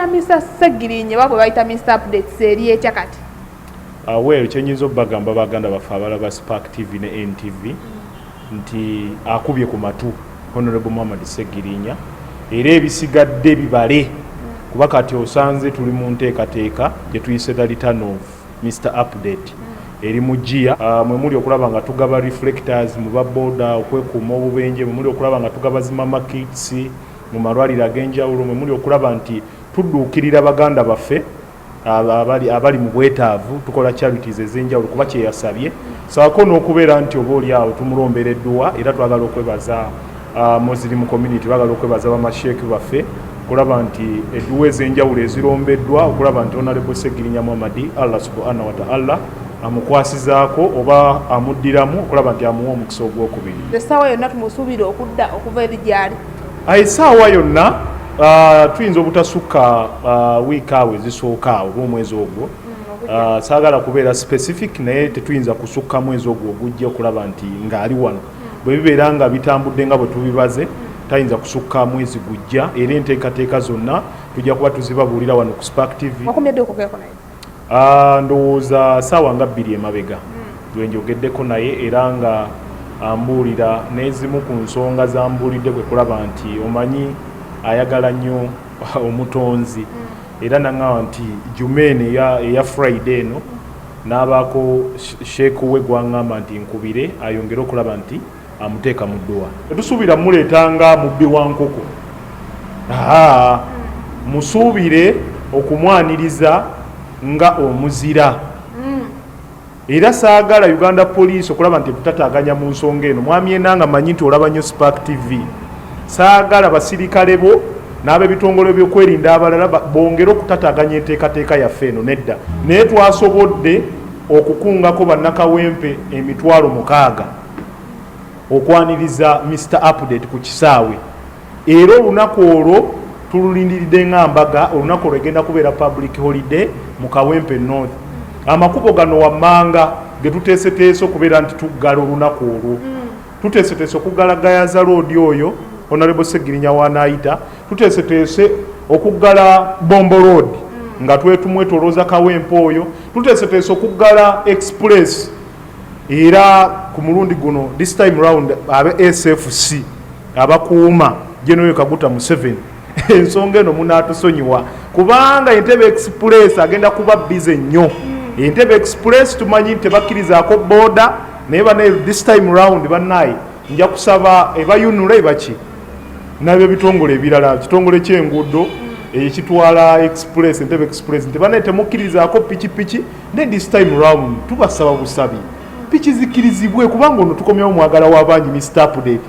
ya Mr. Segirinye babwe bayita Mr. Updates eri etya kati well kyenyinza obagamba baganda bafe abalaba Spark TV ne NTV nti akubye ku matu Honorable Muhammad Segirinya era ebisigadde bibale kuba kati osanze tuli mu nteekateeka gye tuyise the return of Mr. Update eri mujia mwe muli okulaba nga tugaba reflectors mu baboda okwekuuma obubenje mwe muli okulaba nga tugaba zimama kits mu malwaliro ag'enjawulo mwe muli okulaba nti tudduukirira baganda baffe abali mu bwetaavu tukola charities ez'enjawulo kuba kye yasabye saako n'okubeera nti oba oli awo tumulombereddwa era twagala okwebaza Muslim community bagala okwebaza bamasheeki baffe kulaba nti edduwa ez'enjawulo ezirombeddwa okulaba nti Honorable Segirinya Muhammad Allah subhanahu wa ta'ala amukwasizaako oba amuddiramu okulaba nti amuwa omukisa ogwokubiri. Essaawa yonna tumusuubira okudda okuva eri gyali. Essaawa yonna tuyinza obutasukka wiiki awo ezisooka awo omwezi ogwo. Saagala kubeera specific naye tetuyinza kusukka mwezi ogwo ogujja okulaba nti ng'ali wano. Bwe bibeera nga bitambudde nga bwe tubibaze tayinza kusukka mwezi gujja era enteekateeka zonna tujja kuba tuzibabuulira wano ku Spark TV. Wakomyedde okugeeko naye? Ndowooza ssaawa nga 2 emabega lwe njogeddeko naye era nga ambuulira n'ezimu ku nsonga zambuulidde kwe kulaba nti omanyi ayagala nnyo omutonzi era naŋŋawa nti Jumeene eya Friday eno n'abaako sheeku we gwaŋŋamba nti nkubire ayongere okulaba nti amuteeka mu dduwa. Tetusuubira muleetanga mubbi wa nkoko. Musuubire okumwaniriza nga omuzira. Era saagala Uganda Police okulaba nti tutataaganya mu nsonga eno. Mwami enanga manyi nti olaba nnyo Spark TV. Saagala basirikale bo n'ab'ebitongole by'okwerinda abalala bongere okutataaganya enteekateeka yaffe eno nedda. Naye twasobodde okukungako bannakawempe 600,000 okwaniriza Mr. Update ku kisaawe. Era olunaku olwo tululindiridde nga mbaga olunaku olwo egenda kubeera public holiday mu Kawempe North. Amakubo gano wammanga ge tuteeseteese okubeera nti tuggala olunaku olwo. Tuteeseteese okugalagayaza road oyo Honorable Segirinya wanaayita. Tuteeseteese okuggala Bombo Road nga twetumwetolooza Kawempe oyo. Tuteeseteese okuggala Express era ku mulundi guno this time round abe SFC abakuuma General Kaguta Museveni ensonga eno munaatusonyiwa kubanga Entebbe Express agenda kuba bize nnyo. Entebbe Express tumanyi nti tebakkirizaako boda naye bane this time round bannaye nja kusaba ebayunula ebaki nabyo bitongole ebirala kitongole ky'enguudo ekitwala Express Entebbe Express nti banaye temukkirizaako pikipiki ne this time round tubasaba busabi piki zikkirizibwe kubanga ono tukomyawo mwagala w'abangi Mr. Update